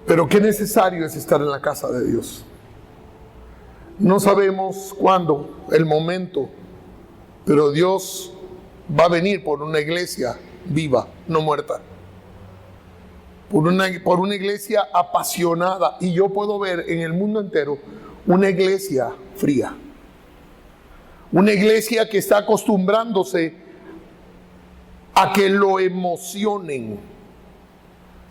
Pero qué necesario es estar en la casa de Dios. No sabemos cuándo, el momento, pero Dios va a venir por una iglesia viva, no muerta. Por una iglesia apasionada. Y yo puedo ver en el mundo entero una iglesia fría. Una iglesia que está acostumbrándose a que lo emocionen.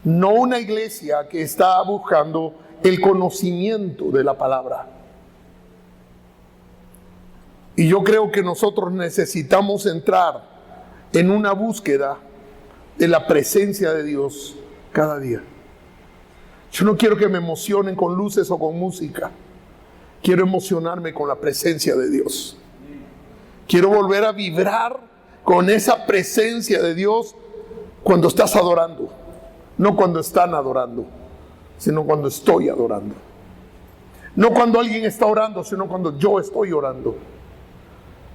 No una iglesia que está buscando el conocimiento de la palabra. Y yo creo que nosotros necesitamos entrar en una búsqueda de la presencia de Dios cada día. Yo no quiero que me emocionen con luces o con música. Quiero emocionarme con la presencia de Dios. Quiero volver a vibrar con esa presencia de Dios cuando estás adorando. No cuando están adorando, sino cuando estoy adorando. No cuando alguien está orando, sino cuando yo estoy orando.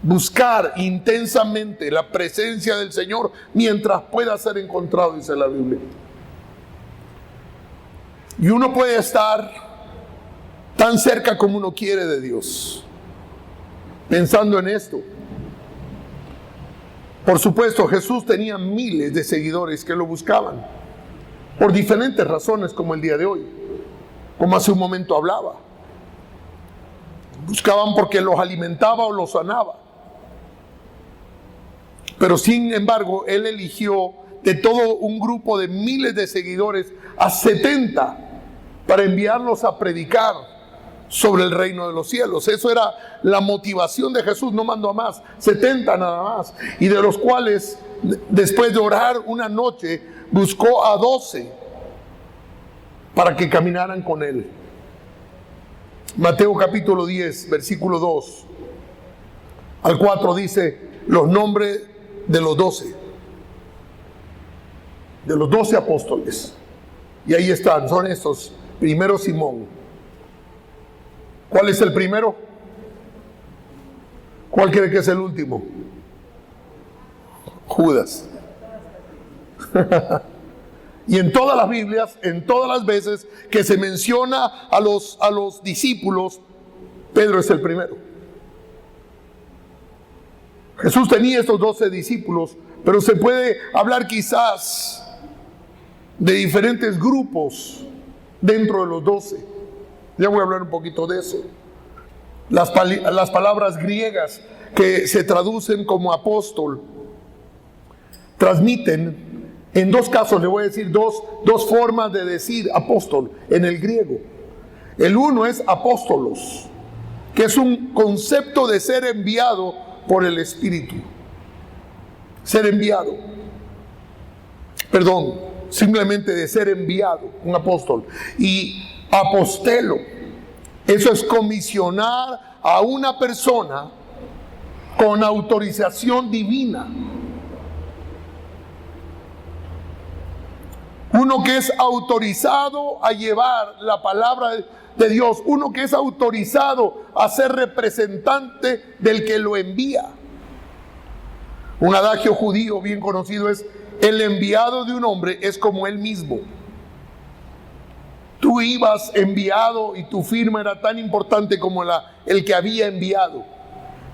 Buscar intensamente la presencia del Señor mientras pueda ser encontrado, dice la Biblia. Y uno puede estar tan cerca como uno quiere de Dios. Pensando en esto. Por supuesto, Jesús tenía miles de seguidores que lo buscaban. Por diferentes razones, como el día de hoy. Como hace un momento hablaba. Buscaban porque los alimentaba o los sanaba. Pero sin embargo, Él eligió de todo un grupo de miles de seguidores a 70 para enviarlos a predicar sobre el reino de los cielos. Eso era la motivación de Jesús, no mandó a más, 70 nada más. Y de los cuales, después de orar una noche, buscó a 12 para que caminaran con Él. Mateo capítulo 10, versículo 2 al 4 dice los nombres de los 12. De los 12 apóstoles. Y ahí están, son estos. Primero Simón. ¿Cuál es el primero? ¿Cuál cree que es el último? Judas. Y en todas las Biblias, en todas las veces que se menciona a los discípulos, Pedro es el primero. Jesús tenía estos 12 discípulos, pero se puede hablar quizás de diferentes grupos dentro de los 12. Ya voy a hablar un poquito de eso. Las palabras griegas que se traducen como apóstol transmiten, en dos casos le voy a decir dos formas de decir apóstol en el griego. El uno es apóstolos, que es un concepto de ser enviado por el Espíritu. Ser enviado. Perdón, simplemente de ser enviado, un apóstol. Y apostelo, eso es comisionar a una persona con autorización divina. Uno que es autorizado a llevar la palabra de Dios. Uno que es autorizado a ser representante del que lo envía. Un adagio judío bien conocido es: el enviado de un hombre es como él mismo. Tú ibas enviado y tu firma era tan importante como el que había enviado.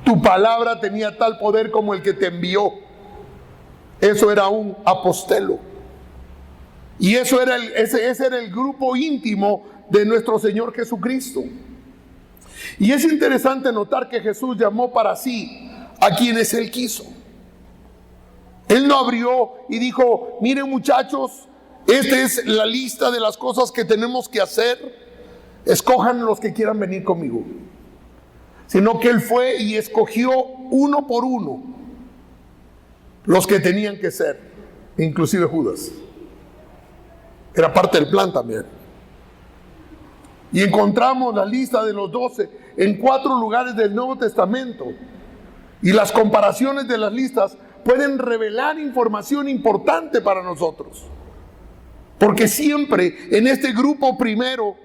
Tu palabra tenía tal poder como el que te envió. Eso era un apostelo. Y ese era el grupo íntimo de nuestro Señor Jesucristo. Y es interesante notar que Jesús llamó para sí a quienes Él quiso. Él no abrió y dijo: miren muchachos, esta es la lista de las cosas que tenemos que hacer, escojan los que quieran venir conmigo. Sino que Él fue y escogió uno por uno los que tenían que ser, inclusive Judas. Era parte del plan también. Y encontramos la lista de los 12 en 4 lugares del Nuevo Testamento. Y las comparaciones de las listas pueden revelar información importante para nosotros. Porque siempre en este grupo primero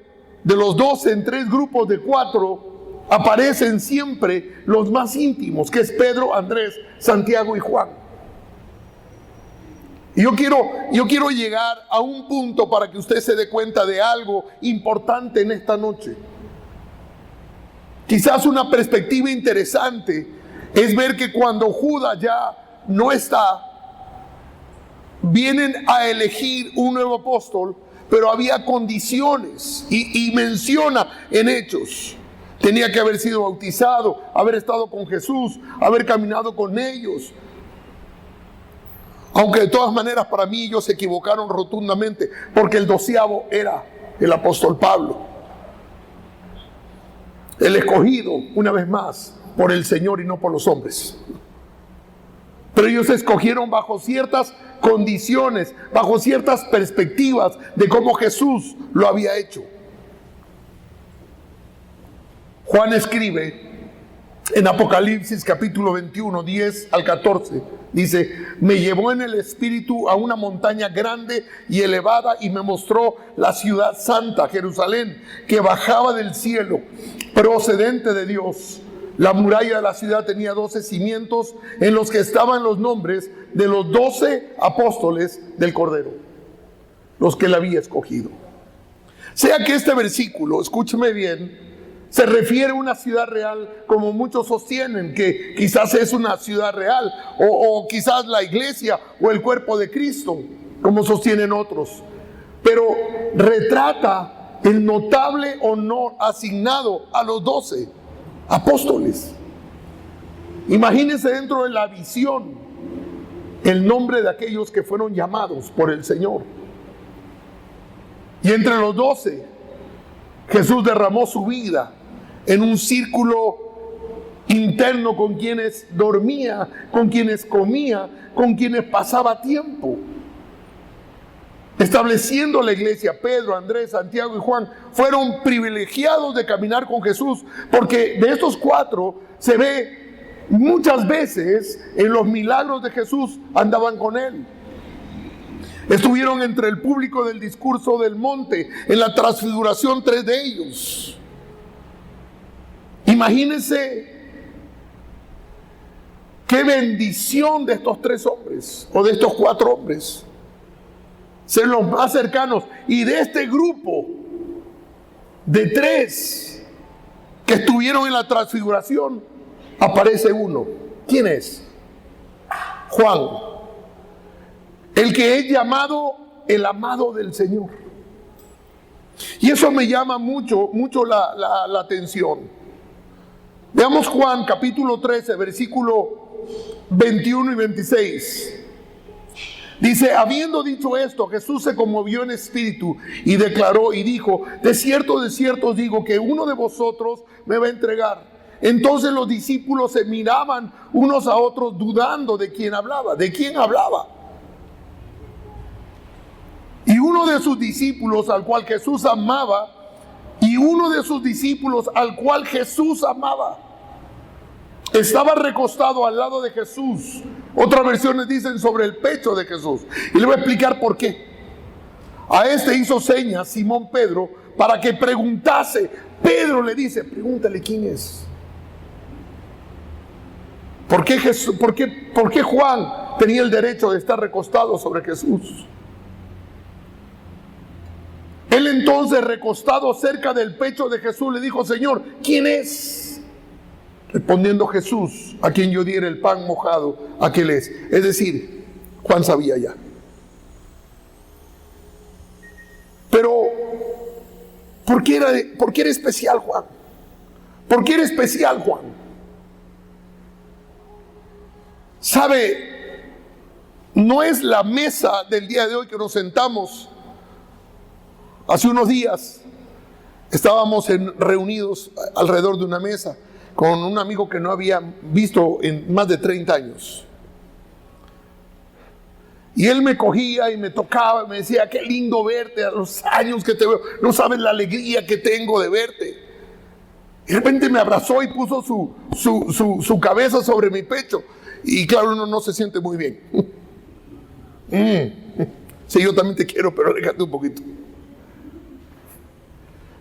de los 12, en 3 grupos de 4, aparecen siempre los más íntimos, que es Pedro, Andrés, Santiago y Juan. Y yo quiero llegar a un punto para que usted se dé cuenta de algo importante en esta noche. Quizás una perspectiva interesante es ver que cuando Judas ya no está, vienen a elegir un nuevo apóstol, pero había condiciones y menciona en Hechos. Tenía que haber sido bautizado, haber estado con Jesús, haber caminado con ellos. Aunque de todas maneras para mí ellos se equivocaron rotundamente, porque el 12º era el apóstol Pablo. El escogido, una vez más, por el Señor y no por los hombres. Pero ellos escogieron bajo ciertas condiciones, bajo ciertas perspectivas de cómo Jesús lo había hecho. Juan escribe en Apocalipsis capítulo 21, 10 al 14. Dice: me llevó en el espíritu a una montaña grande y elevada y me mostró la ciudad santa, Jerusalén, que bajaba del cielo, procedente de Dios. La muralla de la ciudad tenía 12 cimientos en los que estaban los nombres de los 12 apóstoles del Cordero, los que él había escogido. Sea que este versículo, escúcheme bien, se refiere a una ciudad real, como muchos sostienen que quizás es una ciudad real, o quizás la iglesia o el cuerpo de Cristo, como sostienen otros. Pero retrata el notable honor asignado a los 12 apóstoles. Imagínense dentro de la visión el nombre de aquellos que fueron llamados por el Señor. Y entre los 12, Jesús derramó su vida en un círculo interno con quienes dormía, con quienes comía, con quienes pasaba tiempo. Estableciendo la iglesia, Pedro, Andrés, Santiago y Juan fueron privilegiados de caminar con Jesús, porque de estos 4 se ve muchas veces en los milagros de Jesús andaban con él. Estuvieron entre el público del discurso del monte, en la transfiguración 3 de ellos. Imagínense qué bendición de estos 3 hombres, o de estos 4 hombres, ser los más cercanos. Y de este grupo de 3 que estuvieron en la transfiguración, aparece uno. ¿Quién es? Juan, el que es llamado el amado del Señor. Y eso me llama mucho la atención. Veamos Juan capítulo 13, versículo 21 y 26. Dice: habiendo dicho esto, Jesús se conmovió en espíritu y declaró y dijo: de cierto os digo que uno de vosotros me va a entregar. Entonces los discípulos se miraban unos a otros, dudando de quién hablaba. ¿De quién hablaba? Y uno de sus discípulos, al cual Jesús amaba, estaba recostado al lado de Jesús. Otras versiones dicen sobre el pecho de Jesús. Y le voy a explicar por qué. A este hizo señas Simón Pedro para que preguntase. Pedro le dice: pregúntale quién es. ¿Por qué Juan tenía el derecho de estar recostado sobre Jesús? Él entonces, recostado cerca del pecho de Jesús, le dijo: Señor, ¿quién es? Respondiendo Jesús: a quien yo diera el pan mojado, aquel es. Es decir, Juan sabía ya. Pero, ¿por qué era especial Juan? ¿Por qué era especial Juan? ¿Sabe? No es la mesa del día de hoy que nos sentamos. Hace unos días estábamos reunidos alrededor de una mesa con un amigo que no había visto en más de 30 años. Y él me cogía y me tocaba y me decía: qué lindo verte, a los años que te veo, no sabes la alegría que tengo de verte. Y de repente me abrazó y puso su cabeza sobre mi pecho. Y claro, uno no se siente muy bien. Sí, yo también te quiero, pero aléjate un poquito.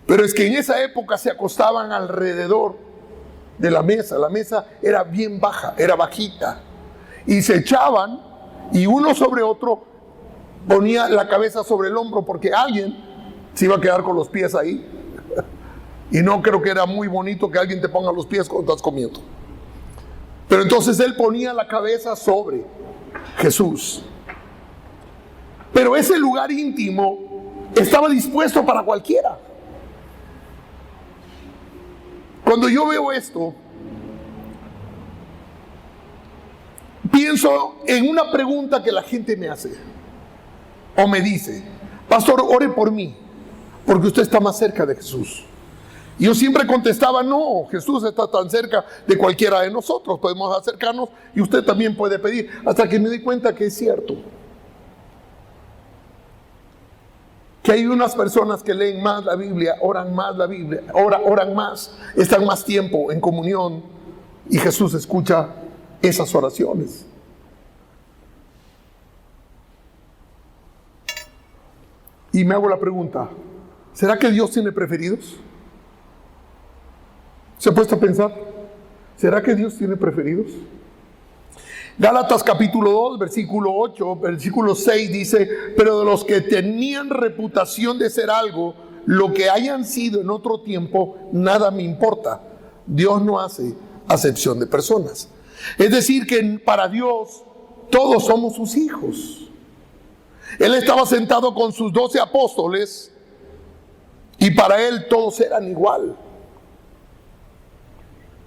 Pero es que en esa época se acostaban alrededor de la mesa. La mesa era bien baja, era bajita. Y se echaban, y uno sobre otro, ponía la cabeza sobre el hombro porque alguien se iba a quedar con los pies ahí. Y no creo que era muy bonito que alguien te ponga los pies cuando estás comiendo. Pero entonces él ponía la cabeza sobre Jesús. Pero ese lugar íntimo estaba dispuesto para cualquiera. Cuando yo veo esto, pienso en una pregunta que la gente me hace o me dice: pastor, ore por mí, porque usted está más cerca de Jesús. Y yo siempre contestaba: no, Jesús está tan cerca de cualquiera de nosotros, podemos acercarnos y usted también puede pedir. Hasta que me di cuenta que es cierto, que hay unas personas que leen más la Biblia, oran más la Biblia, oran más, están más tiempo en comunión, y Jesús escucha esas oraciones. Y me hago la pregunta: ¿será que Dios tiene preferidos? ¿Se ha puesto a pensar? ¿Será que Dios tiene preferidos? Gálatas capítulo 2, versículo 8, versículo 6 dice: pero de los que tenían reputación de ser algo, lo que hayan sido en otro tiempo, nada me importa. Dios no hace acepción de personas. Es decir, que para Dios todos somos sus hijos. Él estaba sentado con sus 12 apóstoles y para él todos eran igual.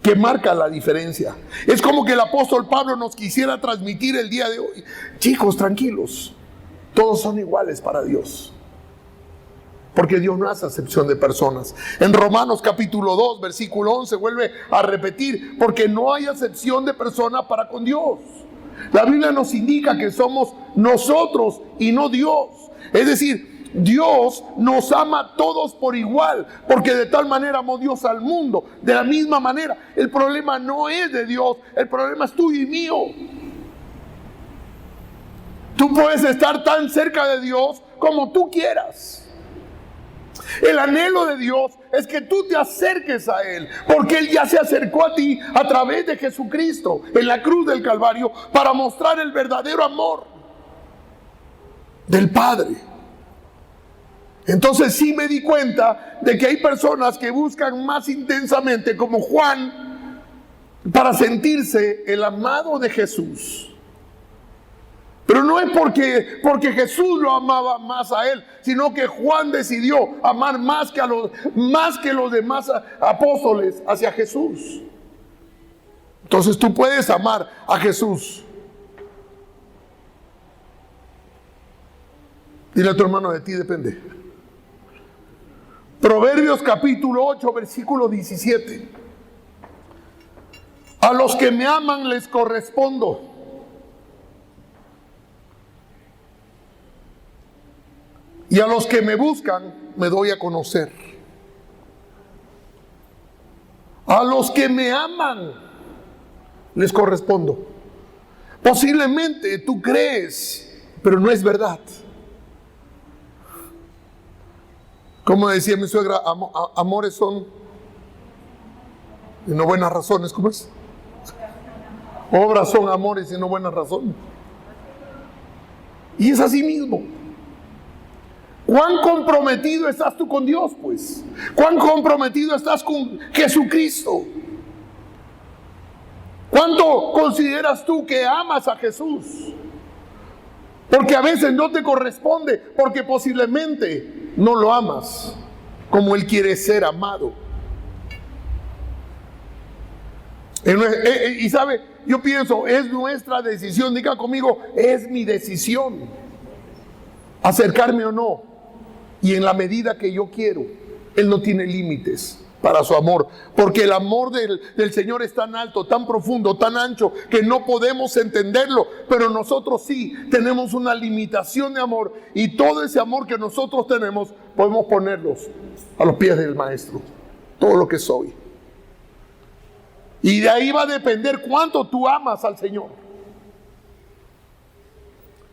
Que marca la diferencia. Es como que el apóstol Pablo nos quisiera transmitir el día de hoy: chicos, tranquilos, todos son iguales para Dios, porque Dios no hace acepción de personas. En Romanos capítulo 2, versículo 11 vuelve a repetir: porque no hay acepción de persona para con Dios. La Biblia nos indica que somos nosotros y no Dios. Es decir, Dios nos ama a todos por igual, porque de tal manera amó Dios al mundo. De la misma manera, el problema no es de Dios, el problema es tuyo y mío. Tú puedes estar tan cerca de Dios como tú quieras. El anhelo de Dios es que tú te acerques a Él, porque Él ya se acercó a ti a través de Jesucristo en la cruz del Calvario para mostrar el verdadero amor del Padre. Entonces sí me di cuenta de que hay personas que buscan más intensamente, como Juan, para sentirse el amado de Jesús. Pero no es porque Jesús lo amaba más a él, sino que Juan decidió amar más que los demás apóstoles hacia Jesús. Entonces tú puedes amar a Jesús. Dile a tu hermano: de ti depende. Proverbios capítulo 8, versículo 17. A los que me aman les correspondo. Y a los que me buscan me doy a conocer. A los que me aman les correspondo. Posiblemente tú crees, pero no es verdad. Como decía mi suegra, amores son y no buenas razones. ¿Cómo es? Obras son amores y no buenas razones. Y es así mismo. ¿Cuán comprometido estás tú con Dios, pues? ¿Cuán comprometido estás con Jesucristo? ¿Cuánto consideras tú que amas a Jesús? Porque a veces no te corresponde, porque posiblemente no lo amas como Él quiere ser amado. Y sabe, yo pienso, es nuestra decisión. Diga conmigo: es mi decisión acercarme o no. Y en la medida que yo quiero. Él no tiene límites para su amor, porque el amor del Señor es tan alto, tan profundo, tan ancho, que no podemos entenderlo. Pero nosotros sí tenemos una limitación de amor, y todo ese amor que nosotros tenemos podemos ponerlos a los pies del Maestro. Todo lo que soy. Y de ahí va a depender cuánto tú amas al Señor.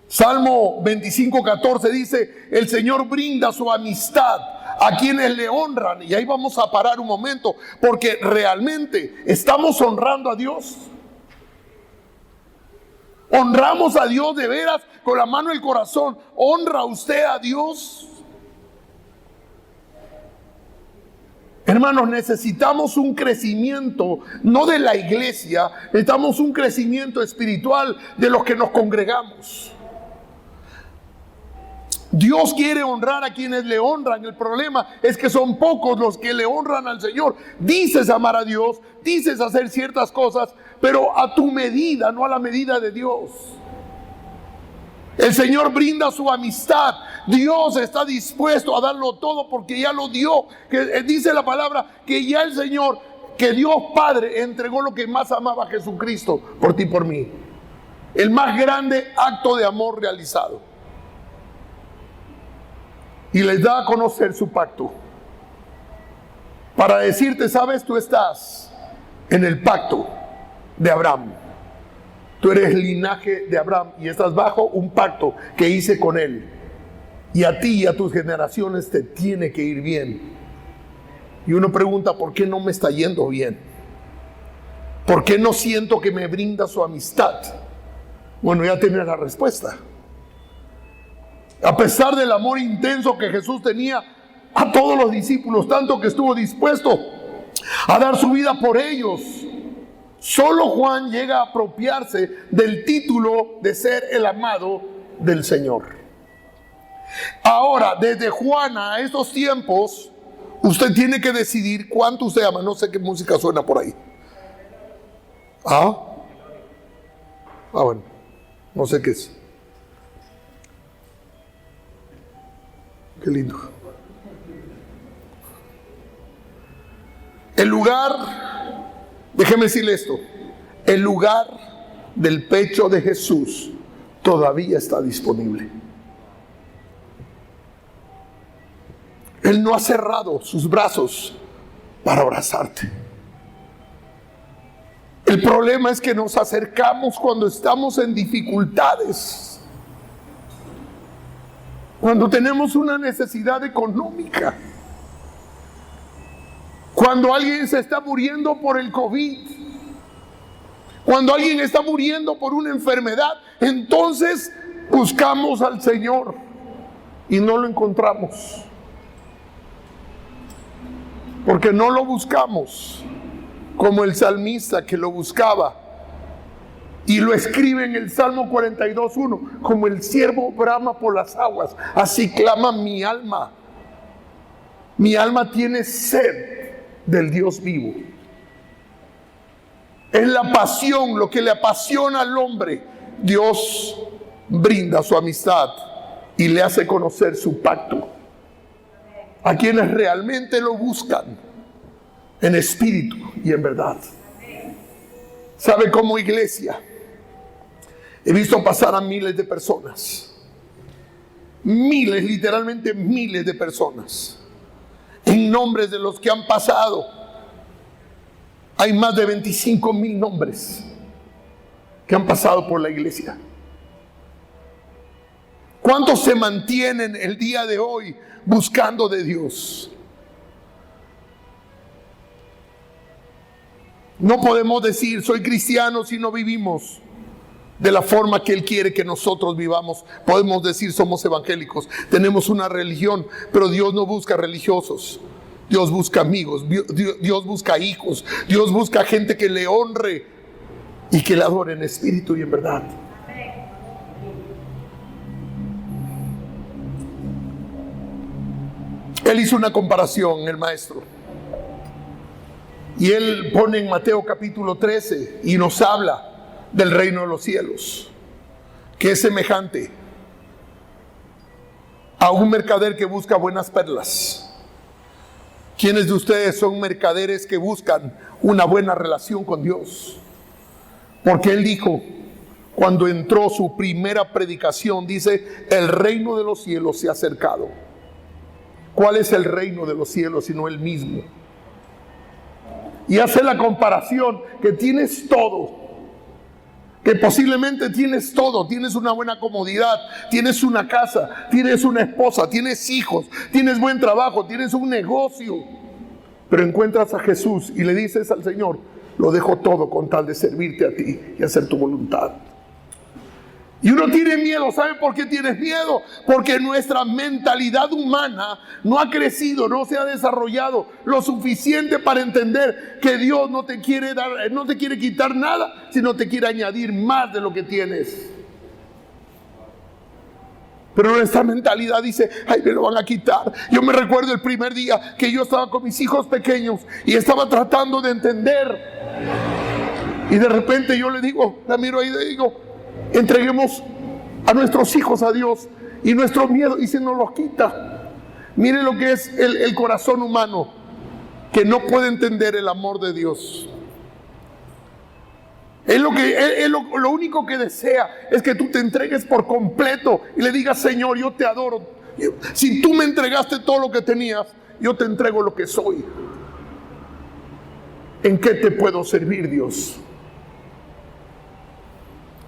Salmo 25:14 dice: el Señor brinda su amistad a quienes le honran. Y ahí vamos a parar un momento, porque realmente estamos honrando a Dios. ¿Honramos a Dios de veras con la mano del corazón? ¿Honra usted a Dios? Hermanos, necesitamos un crecimiento, no de la iglesia, necesitamos un crecimiento espiritual de los que nos congregamos. Dios quiere honrar a quienes le honran. El problema es que son pocos los que le honran al Señor. Dices amar a Dios, dices hacer ciertas cosas, pero a tu medida, no a la medida de Dios. El Señor brinda su amistad. Dios está dispuesto a darlo todo porque ya lo dio. Que dice la palabra que ya el Señor, que Dios Padre entregó lo que más amaba a Jesucristo por ti y por mí. El más grande acto de amor realizado. Y les da a conocer su pacto. Para decirte, sabes, tú estás en el pacto de Abraham. Tú eres linaje de Abraham y estás bajo un pacto que hice con él. Y a ti y a tus generaciones te tiene que ir bien. Y uno pregunta, ¿por qué no me está yendo bien? ¿Por qué no siento que me brinda su amistad? Bueno, ya tienes la respuesta. A pesar del amor intenso que Jesús tenía a todos los discípulos, tanto que estuvo dispuesto a dar su vida por ellos, solo Juan llega a apropiarse del título de ser el amado del Señor. Ahora, desde Juan a estos tiempos, usted tiene que decidir cuánto usted ama. No sé qué música suena por ahí. Bueno, no sé qué es. Qué lindo. El lugar, déjeme decirle esto, el lugar del pecho de Jesús todavía está disponible. Él no ha cerrado sus brazos para abrazarte. El problema es que nos acercamos cuando estamos en dificultades, cuando tenemos una necesidad económica, cuando alguien se está muriendo por el COVID, cuando alguien está muriendo por una enfermedad, entonces buscamos al Señor y no lo encontramos. Porque no lo buscamos como el salmista que lo buscaba. Y lo escribe en el Salmo 42:1, como el ciervo brama por las aguas, así clama mi alma. Mi alma tiene sed del Dios vivo. Es la pasión, lo que le apasiona al hombre. Dios brinda su amistad y le hace conocer su pacto a quienes realmente lo buscan en espíritu y en verdad. ¿Sabe? Como iglesia he visto pasar a miles de personas, miles, literalmente miles de personas, en nombres de los que han pasado. Hay más de 25,000 nombres que han pasado por la iglesia. ¿Cuántos se mantienen el día de hoy buscando de Dios? No podemos decir soy cristiano si no vivimos de la forma que Él quiere que nosotros vivamos. Podemos decir somos evangélicos, tenemos una religión, pero Dios no busca religiosos. Dios busca amigos, Dios busca hijos, Dios busca gente que le honre y que le adore en espíritu y en verdad. Él hizo una comparación, el maestro, y él pone en Mateo capítulo 13 y nos habla del reino de los cielos, que es semejante a un mercader que busca buenas perlas. ¿Quiénes de ustedes son mercaderes que buscan una buena relación con Dios? Porque Él dijo, cuando entró su primera predicación, dice, el reino de los cielos se ha acercado. ¿Cuál es el reino de los cielos sino Él mismo? Y hace la comparación que tienes todo, que posiblemente tienes todo, tienes una buena comodidad, tienes una casa, tienes una esposa, tienes hijos, tienes buen trabajo, tienes un negocio, pero encuentras a Jesús y le dices al Señor, lo dejo todo con tal de servirte a ti y hacer tu voluntad. Y uno tiene miedo. ¿Sabe por qué tienes miedo? Porque nuestra mentalidad humana no ha crecido, no se ha desarrollado lo suficiente para entender que Dios no te quiere dar, no te quiere quitar nada, sino te quiere añadir más de lo que tienes. Pero nuestra mentalidad dice: ay, me lo van a quitar. Yo me recuerdo el primer día que yo estaba con mis hijos pequeños y estaba tratando de entender. Y de repente yo le digo, la miro ahí y le digo: entreguemos a nuestros hijos a Dios y nuestro miedo, y se nos los quita. Mire lo que es el corazón humano, que no puede entender el amor de Dios. Lo único que desea es que tú te entregues por completo y le digas: Señor, yo te adoro. Si tú me entregaste todo lo que tenías, yo te entrego lo que soy. ¿En qué te puedo servir, Dios?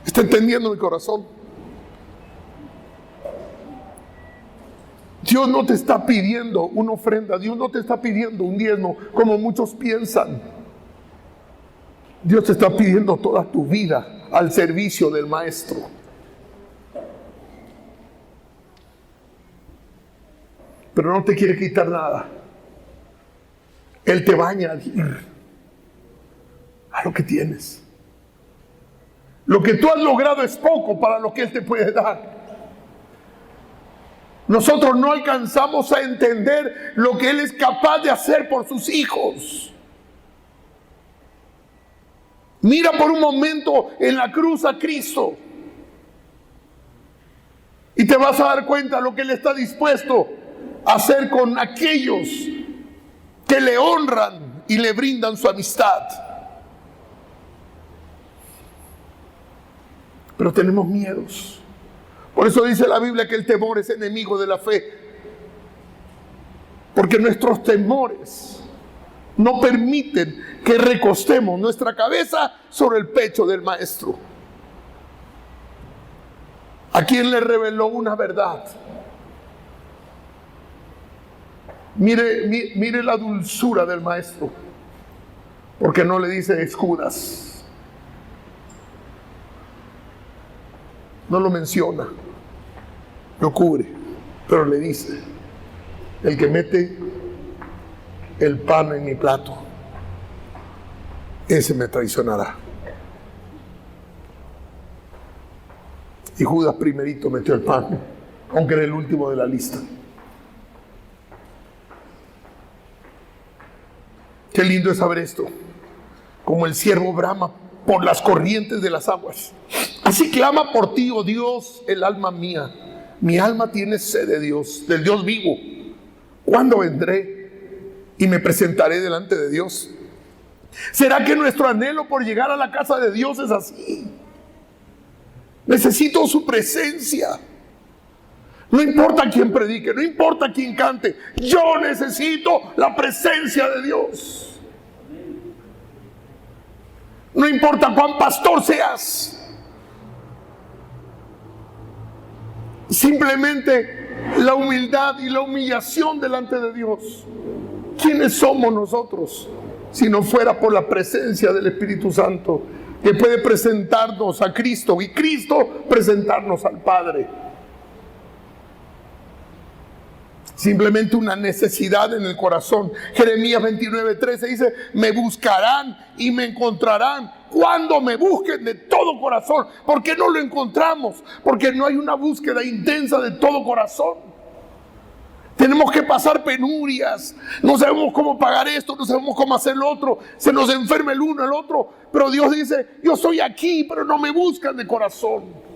¿Está entendiendo mi corazón? Dios no te está pidiendo una ofrenda, Dios no te está pidiendo un diezmo como muchos piensan. Dios te está pidiendo toda tu vida al servicio del Maestro. Pero no te quiere quitar nada. Él te va a añadir a lo que tienes. Lo que tú has logrado es poco para lo que Él te puede dar. Nosotros no alcanzamos a entender lo que Él es capaz de hacer por sus hijos. Mira por un momento en la cruz a Cristo y te vas a dar cuenta de lo que Él está dispuesto a hacer con aquellos que le honran y le brindan su amistad. Pero tenemos miedos. Por eso dice la Biblia que el temor es enemigo de la fe. Porque nuestros temores no permiten que recostemos nuestra cabeza sobre el pecho del Maestro, a quien le reveló una verdad. Mire la dulzura del Maestro, porque no le dice Judas, no lo menciona, lo cubre, pero le dice: el que mete el pan en mi plato, ese me traicionará. Y Judas primerito metió el pan, aunque era el último de la lista. Qué lindo es saber esto. Como el ciervo brama por las corrientes de las aguas, así clama por ti, oh Dios, el alma mía. Mi alma tiene sed de Dios, del Dios vivo. ¿Cuándo vendré y me presentaré delante de Dios? ¿Será que nuestro anhelo por llegar a la casa de Dios es así? Necesito su presencia. No importa quién predique, no importa quién cante, yo necesito la presencia de Dios. No importa cuán pastor seas, simplemente la humildad y la humillación delante de Dios. ¿Quiénes somos nosotros si no fuera por la presencia del Espíritu Santo, que puede presentarnos a Cristo y Cristo presentarnos al Padre? Simplemente una necesidad en el corazón. Jeremías 29:13 dice: me buscarán y me encontrarán cuando me busquen de todo corazón. ¿Por qué no lo encontramos? Porque no hay una búsqueda intensa de todo corazón. Tenemos que pasar penurias, no sabemos cómo pagar esto, no sabemos cómo hacer lo otro, se nos enferma el uno, el otro, pero Dios dice: yo soy aquí, pero no me buscan de corazón.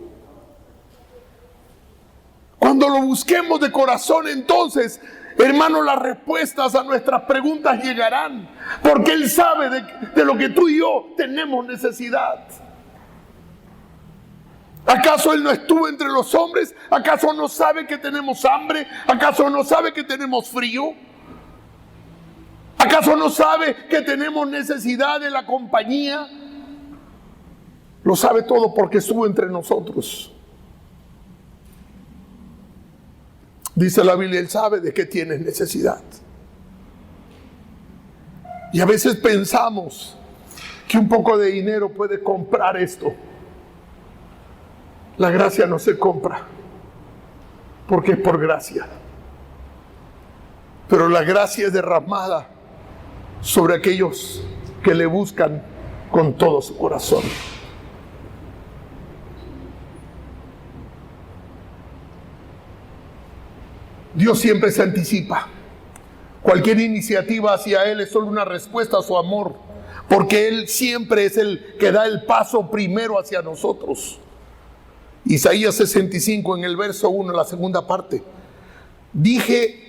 Cuando lo busquemos de corazón, entonces, hermano, las respuestas a nuestras preguntas llegarán, porque Él sabe de lo que tú y yo tenemos necesidad. ¿Acaso Él no estuvo entre los hombres? ¿Acaso no sabe que tenemos hambre? ¿Acaso no sabe que tenemos frío? ¿Acaso no sabe que tenemos necesidad de la compañía? Lo sabe todo porque estuvo entre nosotros. Dice la Biblia: Él sabe de qué tienes necesidad. Y a veces pensamos que un poco de dinero puede comprar esto. La gracia no se compra, porque es por gracia. Pero la gracia es derramada sobre aquellos que le buscan con todo su corazón. Dios siempre se anticipa. Cualquier iniciativa hacia Él es solo una respuesta a su amor, porque Él siempre es el que da el paso primero hacia nosotros. Isaías 65 en el verso 1, la segunda parte. Dile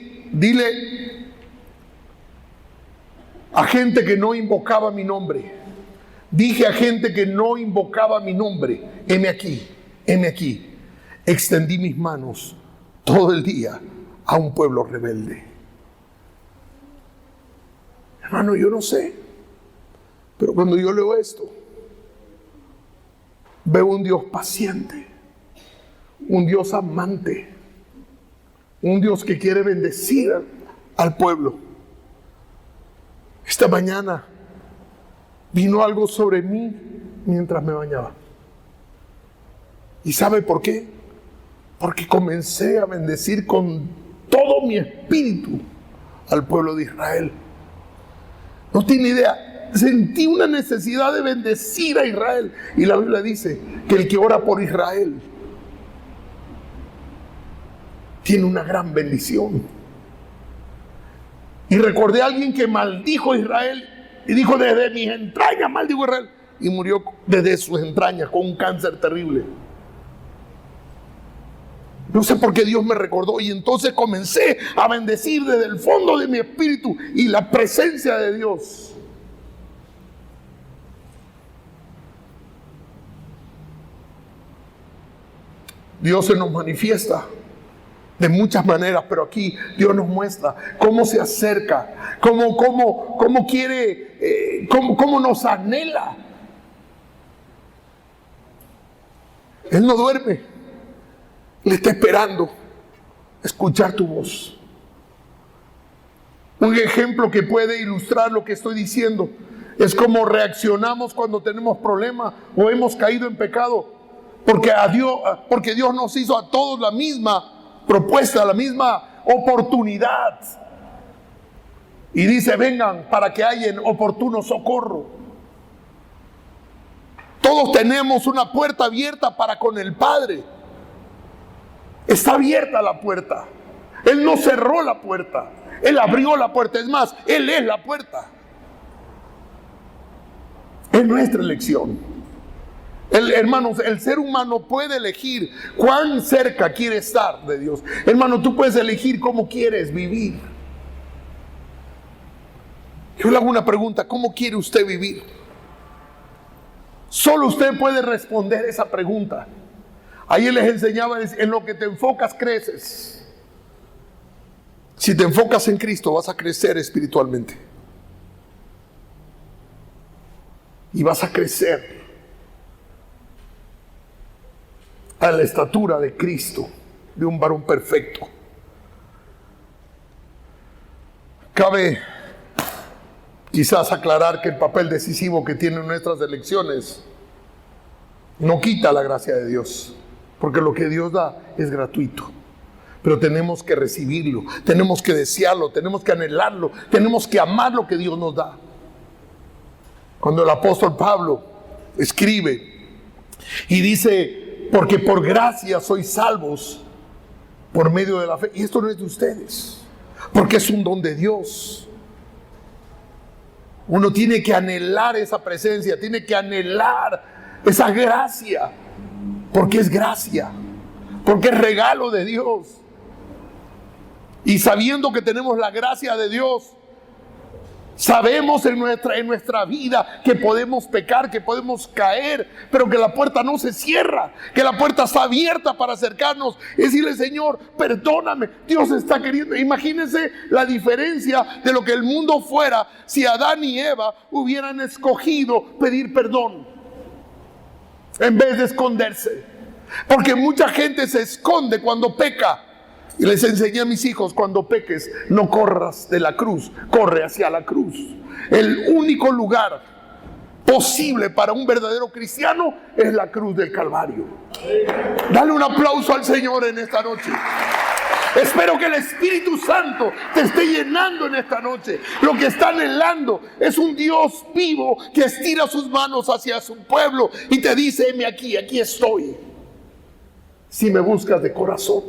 a gente que no invocaba mi nombre. Dije a gente que no invocaba mi nombre: heme aquí, heme aquí. Extendí mis manos todo el día a un pueblo rebelde. Hermano, yo no sé, pero cuando yo leo esto, veo un Dios paciente, un Dios amante, un Dios que quiere bendecir al pueblo. Esta mañana vino algo sobre mí mientras me bañaba. ¿Y sabe por qué? Porque comencé a bendecir con todo mi espíritu al pueblo de Israel. No tiene idea, sentí una necesidad de bendecir a Israel. Y la Biblia dice que el que ora por Israel tiene una gran bendición. Y recordé a alguien que maldijo a Israel y dijo: desde mis entrañas maldijo a Israel. Y murió desde sus entrañas con un cáncer terrible. No sé por qué Dios me recordó, y entonces comencé a bendecir desde el fondo de mi espíritu y la presencia de Dios. Dios se nos manifiesta de muchas maneras, pero aquí Dios nos muestra cómo se acerca, cómo quiere, cómo nos anhela. Él no duerme. Él está esperando escuchar tu voz. Un ejemplo que puede ilustrar lo que estoy diciendo es cómo reaccionamos cuando tenemos problemas o hemos caído en pecado, porque Dios nos hizo a todos la misma propuesta, la misma oportunidad. Y dice: vengan para que haya oportuno socorro. Todos tenemos una puerta abierta para con el Padre. Está abierta la puerta. Él no cerró la puerta, Él abrió la puerta. Es más, Él es la puerta. Es nuestra elección. Hermanos, el ser humano puede elegir cuán cerca quiere estar de Dios. Hermano, tú puedes elegir cómo quieres vivir. Yo le hago una pregunta: ¿cómo quiere usted vivir? Solo usted puede responder esa pregunta. Ayer les enseñaba: en lo que te enfocas creces. Si te enfocas en Cristo, vas a crecer espiritualmente. Y vas a crecer a la estatura de Cristo, de un varón perfecto. Cabe quizás aclarar que el papel decisivo que tienen nuestras elecciones no quita la gracia de Dios, porque lo que Dios da es gratuito. Pero tenemos que recibirlo, tenemos que desearlo, tenemos que anhelarlo, tenemos que amar lo que Dios nos da. Cuando el apóstol Pablo escribe y dice: porque por gracia sois salvos por medio de la fe. Y esto no es de ustedes, porque es un don de Dios. Uno tiene que anhelar esa presencia, tiene que anhelar esa gracia, porque es gracia, porque es regalo de Dios. Y sabiendo que tenemos la gracia de Dios, sabemos en nuestra vida que podemos pecar, que podemos caer, pero que la puerta no se cierra, que la puerta está abierta para acercarnos y decirle: Señor, perdóname. Dios está queriendo. Imagínense la diferencia de lo que el mundo fuera si Adán y Eva hubieran escogido pedir perdón en vez de esconderse. Porque mucha gente se esconde cuando peca. Y les enseñé a mis hijos: cuando peques, no corras de la cruz, corre hacia la cruz. El único lugar posible para un verdadero cristiano es la cruz del Calvario. Dale un aplauso al Señor en esta noche. Espero que el Espíritu Santo te esté llenando en esta noche. Lo que está anhelando es un Dios vivo que estira sus manos hacia su pueblo y te dice: heme aquí, aquí estoy, si me buscas de corazón.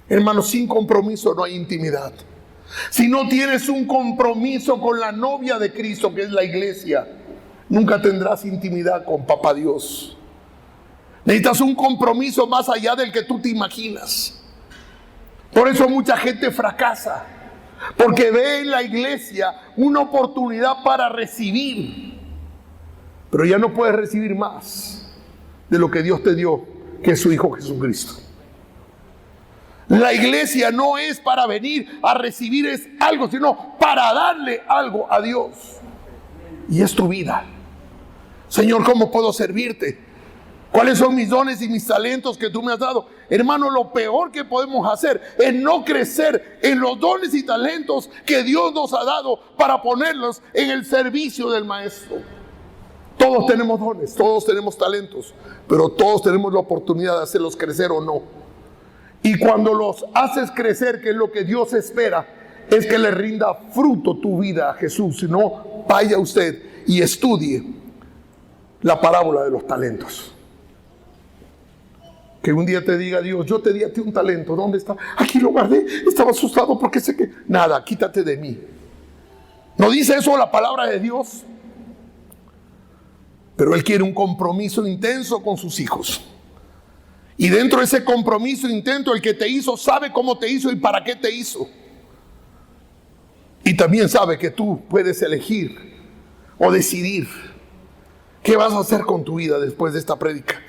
Hermanos, sin compromiso no hay intimidad. Si no tienes un compromiso con la novia de Cristo, que es la iglesia, nunca tendrás intimidad con Papá Dios. Necesitas un compromiso más allá del que tú te imaginas. Por eso mucha gente fracasa, porque ve en la iglesia una oportunidad para recibir, pero ya no puedes recibir más de lo que Dios te dio, que es su Hijo Jesucristo. La iglesia no es para venir a recibir algo, sino para darle algo a Dios. Y es tu vida. Señor, ¿cómo puedo servirte? ¿Cuáles son mis dones y mis talentos que tú me has dado? Hermano, lo peor que podemos hacer es no crecer en los dones y talentos que Dios nos ha dado para ponerlos en el servicio del Maestro. Todos tenemos dones, todos tenemos talentos, pero todos tenemos la oportunidad de hacerlos crecer o no. Y cuando los haces crecer, que es lo que Dios espera, es que le rinda fruto tu vida a Jesús. Si no, vaya usted y estudie la parábola de los talentos. Que un día te diga Dios: yo te di a ti un talento, ¿dónde está? Aquí lo guardé, estaba asustado porque sé que... Nada, quítate de mí. ¿No dice eso la palabra de Dios? Pero Él quiere un compromiso intenso con sus hijos. Y dentro de ese compromiso intenso, el que te hizo sabe cómo te hizo y para qué te hizo. Y también sabe que tú puedes elegir o decidir qué vas a hacer con tu vida después de esta prédica.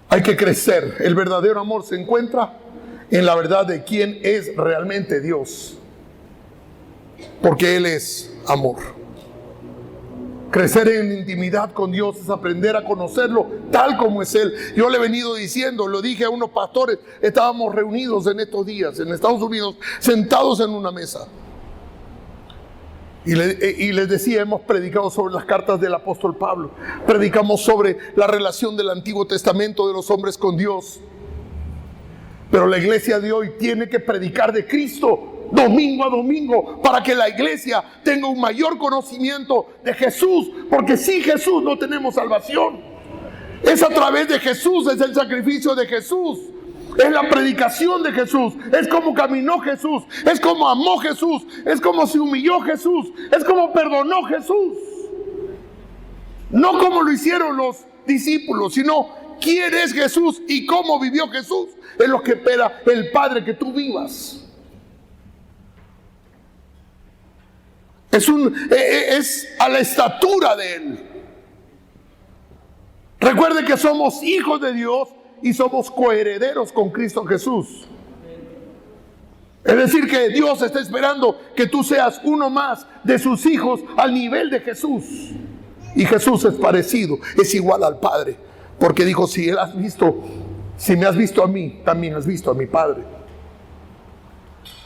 Hay que crecer. El verdadero amor se encuentra en la verdad de quién es realmente Dios, porque Él es amor. Crecer en intimidad con Dios es aprender a conocerlo tal como es Él. Yo le he venido diciendo, lo dije a unos pastores, estábamos reunidos en estos días en Estados Unidos, sentados en una mesa. Y les decía, hemos predicado sobre las cartas del apóstol Pablo. Predicamos sobre la relación del Antiguo Testamento de los hombres con Dios. Pero la iglesia de hoy tiene que predicar de Cristo domingo a domingo para que la iglesia tenga un mayor conocimiento de Jesús. Porque sin Jesús no tenemos salvación. Es a través de Jesús, es el sacrificio de Jesús. Es la predicación de Jesús, es como caminó Jesús, es como amó Jesús, es como se humilló Jesús, es como perdonó Jesús. No como lo hicieron los discípulos, sino quién es Jesús y cómo vivió Jesús. Es lo que espera el Padre, que tú vivas. Es a la estatura de Él. Recuerde que somos hijos de Dios y somos coherederos con Cristo Jesús. Es decir, que Dios está esperando que tú seas uno más de sus hijos al nivel de Jesús. Y Jesús es parecido, es igual al Padre. Porque dijo, si me has visto a mí, también has visto a mi Padre.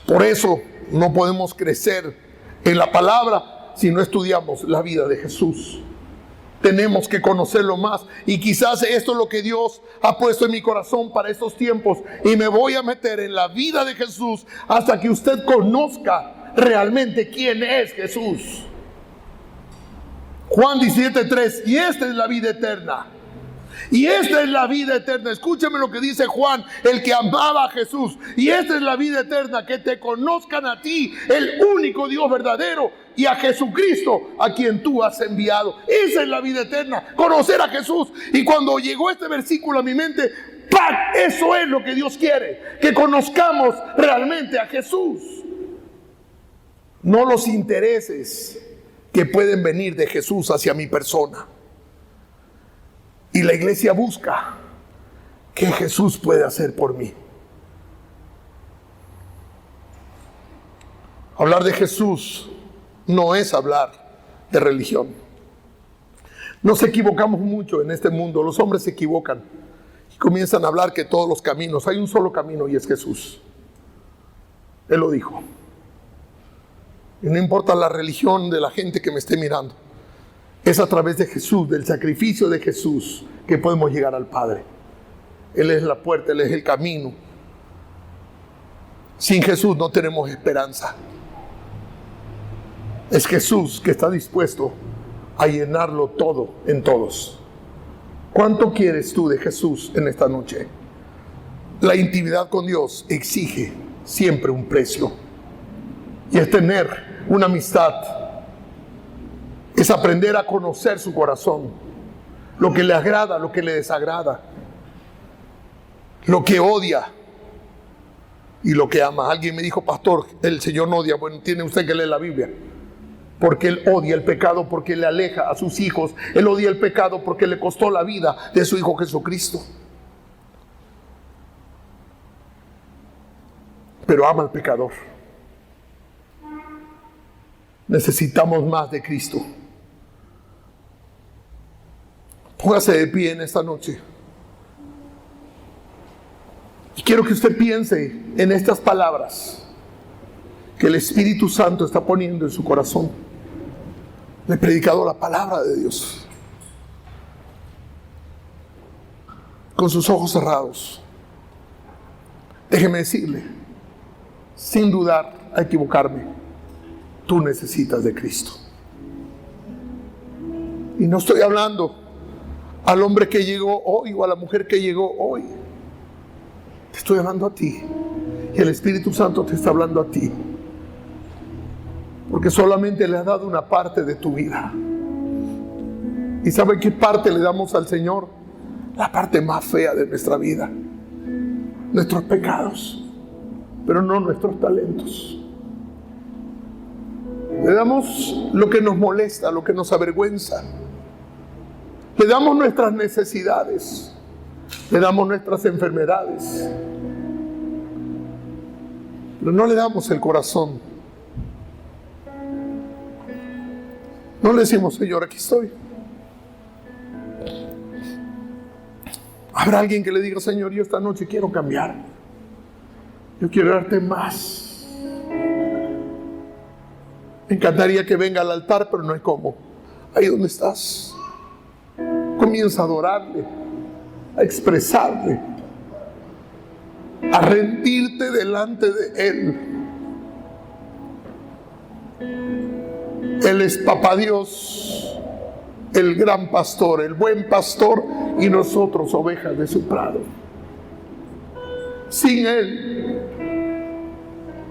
Por eso no podemos crecer en la palabra si no estudiamos la vida de Jesús. Tenemos que conocerlo más. Y quizás esto es lo que Dios ha puesto en mi corazón para estos tiempos. Y me voy a meter en la vida de Jesús hasta que usted conozca realmente quién es Jesús. Juan 17:3. Y esta es la vida eterna. Y esta es la vida eterna. Escúchame lo que dice Juan, el que amaba a Jesús. Y esta es la vida eterna, que te conozcan a ti, el único Dios verdadero, y a Jesucristo, a quien tú has enviado. Esa es la vida eterna, conocer a Jesús. Y cuando llegó este versículo a mi mente, ¡pam!, eso es lo que Dios quiere, que conozcamos realmente a Jesús. No los intereses que pueden venir de Jesús hacia mi persona. Y la iglesia busca qué Jesús puede hacer por mí. Hablar de Jesús no es hablar de religión. Nos equivocamos mucho en este mundo. Los hombres se equivocan y comienzan a hablar que todos los caminos, hay un solo camino y es Jesús. Él lo dijo. Y no importa la religión de la gente que me esté mirando. Es a través de Jesús, del sacrificio de Jesús, que podemos llegar al Padre. Él es la puerta, Él es el camino. Sin Jesús no tenemos esperanza. Es Jesús que está dispuesto a llenarlo todo en todos. ¿Cuánto quieres tú de Jesús en esta noche? La intimidad con Dios exige siempre un precio. Y es tener una amistad. Es aprender a conocer su corazón. Lo que le agrada, lo que le desagrada. Lo que odia y lo que ama. Alguien me dijo, pastor, el Señor no odia. Bueno, tiene usted que leer la Biblia. Porque Él odia el pecado, porque le aleja a sus hijos. Él odia el pecado porque le costó la vida de su Hijo Jesucristo. Pero ama al pecador. Necesitamos más de Cristo. Póngase de pie en esta noche. Y quiero que usted piense en estas palabras que el Espíritu Santo está poniendo en su corazón. Le he predicado la palabra de Dios. Con sus ojos cerrados. Déjeme decirle, sin dudar, a equivocarme, tú necesitas de Cristo. Y no estoy hablando al hombre que llegó hoy o a la mujer que llegó hoy. Te estoy hablando a ti. Y el Espíritu Santo te está hablando a ti. Porque solamente le has dado una parte de tu vida. ¿Y sabe qué parte le damos al Señor? La parte más fea de nuestra vida. Nuestros pecados. Pero no nuestros talentos. Le damos lo que nos molesta, lo que nos avergüenza. Le damos nuestras necesidades. Le damos nuestras enfermedades. Pero no le damos el corazón. No le decimos, Señor, aquí estoy. Habrá alguien que le diga, Señor, yo esta noche quiero cambiar. Yo quiero darte más. Me encantaría que venga al altar, pero no hay cómo. Ahí donde estás. Comienza a adorarle, a expresarle, a rendirte delante de Él. Él es Papá Dios, el gran pastor, el buen pastor, y nosotros ovejas de su prado. Sin Él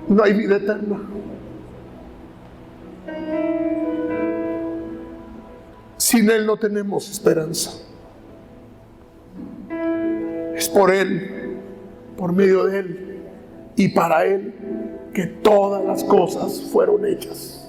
no hay vida eterna. Sin Él no tenemos esperanza. Es por Él, por medio de Él y para Él que todas las cosas fueron hechas.